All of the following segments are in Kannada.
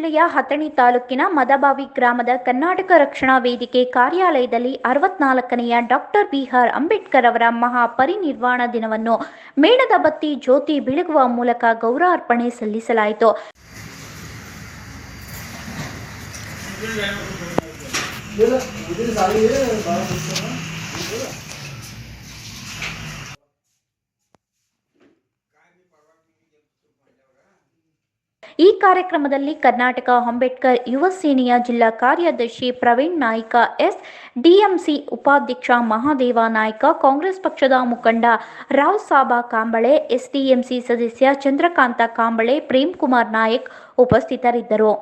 ಜಿಲ್ಲೆಯ ಹತ್ತಣಿ ತಾಲೂಕಿನ ಮದಬಾವಿ ಗ್ರಾಮದ ಕರ್ನಾಟಕ ರಕ್ಷಣಾ ವೇದಿಕೆ ಕಾರ್ಯಾಲಯದಲ್ಲಿ 64ನೆಯ ಡಾಕ್ಟರ್ ಬಿ.ಆರ್. ಅಂಬೇಡ್ಕರ್ ಅವರ ಮಹಾ ಪರಿನಿರ್ವಾಣ ದಿನವನ್ನು ಮೇಣದ ಬತ್ತಿ ಜ್ಯೋತಿ ಬೆಳಗುವ ಮೂಲಕ ಗೌರವಾರ್ಪಣೆ ಸಲ್ಲಿಸಲಾಯಿತು. ಈ ಕಾರ್ಯಕ್ರಮದಲ್ಲಿ ಕರ್ನಾಟಕ ಅಂಬೇಡ್ಕರ್ ಯುವ ಸೇನೆಯ ಜಿಲ್ಲಾ ಕಾರ್ಯದರ್ಶಿ ಪ್ರವೀಣ್ ನಾಯ್ಕ, ಡಿಎಂಸಿ ಉಪಾಧ್ಯಕ್ಷ ಮಹಾದೇವ ನಾಯ್ಕ, ಕಾಂಗ್ರೆಸ್ ಪಕ್ಷದ ಮುಖಂಡ ರಾವ್ ಸಾಬ ಕಾಂಬಳೆ, ಎಸ್ಡಿಎಂಸಿ ಸದಸ್ಯ ಚಂದ್ರಕಾಂತ ಕಾಂಬಳೆ, ಪ್ರೇಮ್ ಕುಮಾರ್ ನಾಯಕ್ ಉಪಸ್ಥಿತರಿದ್ದರು.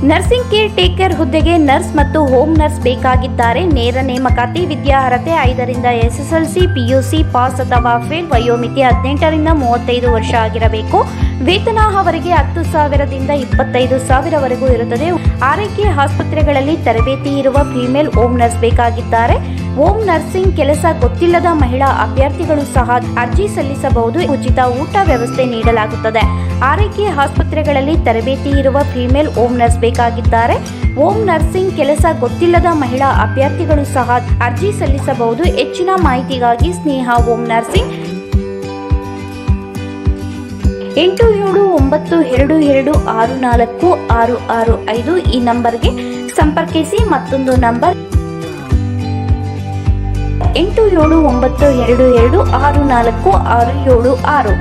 ನರ್ಸಿಂಗ್ ಕೇರ್ ಟೇಕರ್ ಹುದ್ದೆಗೆ ನರ್ಸ್ ಮತ್ತು ಹೋಮ್ ನರ್ಸ್ ಬೇಕಾಗಿದ್ದಾರೆ. ನೇರ ನೇಮಕಾತಿ. ವಿದ್ಯಾರ್ಹತೆ 5ರಿಂದ SSLC, PUC ಪಾಸ್ ಅಥವಾ ಫೇಲ್. ವಯೋಮಿತಿ 18ರಿಂದ 35 ವರ್ಷ ಆಗಿರಬೇಕು. ವೇತನ ಅವರಿಗೆ 10,000ದಿಂದ 25,000ವರೆಗೂ ಇರುತ್ತದೆ. ಆರೈಕೆ ಆಸ್ಪತ್ರೆಗಳಲ್ಲಿ ತರಬೇತಿ ಇರುವ ಫಿಮೇಲ್ ಹೋಮ್ ನರ್ಸ್ ಬೇಕಾಗಿದ್ದಾರೆ. ಹೋಮ್ ನರ್ಸಿಂಗ್ ಕೆಲಸ ಗೊತ್ತಿಲ್ಲದ ಮಹಿಳಾ ಅಭ್ಯರ್ಥಿಗಳು ಸಹ ಅರ್ಜಿ ಸಲ್ಲಿಸಬಹುದು. ಉಚಿತ ಊಟ ವ್ಯವಸ್ಥೆ ನೀಡಲಾಗುತ್ತದೆ. ಆರೈಕೆ ಆಸ್ಪತ್ರೆಗಳಲ್ಲಿ ತರಬೇತಿ ಇರುವ ಫಿಮೇಲ್ ಹೋಮ್ ನರ್ಸ್ ಬೇಕಾಗಿದ್ದಾರೆ. ಹೋಮ್ ನರ್ಸಿಂಗ್ ಕೆಲಸ ಗೊತ್ತಿಲ್ಲದ ಮಹಿಳಾ ಅಭ್ಯರ್ಥಿಗಳು ಸಹ ಅರ್ಜಿ ಸಲ್ಲಿಸಬಹುದು. ಹೆಚ್ಚಿನ ಮಾಹಿತಿಗಾಗಿ ಸ್ನೇಹ ಹೋಮ್ ನರ್ಸಿಂಗ್ 8792264665 ಈ ನಂಬರ್ಗೆ ಸಂಪರ್ಕಿಸಿ. ಮತ್ತೊಂದು ನಂಬರ್ 8792264676.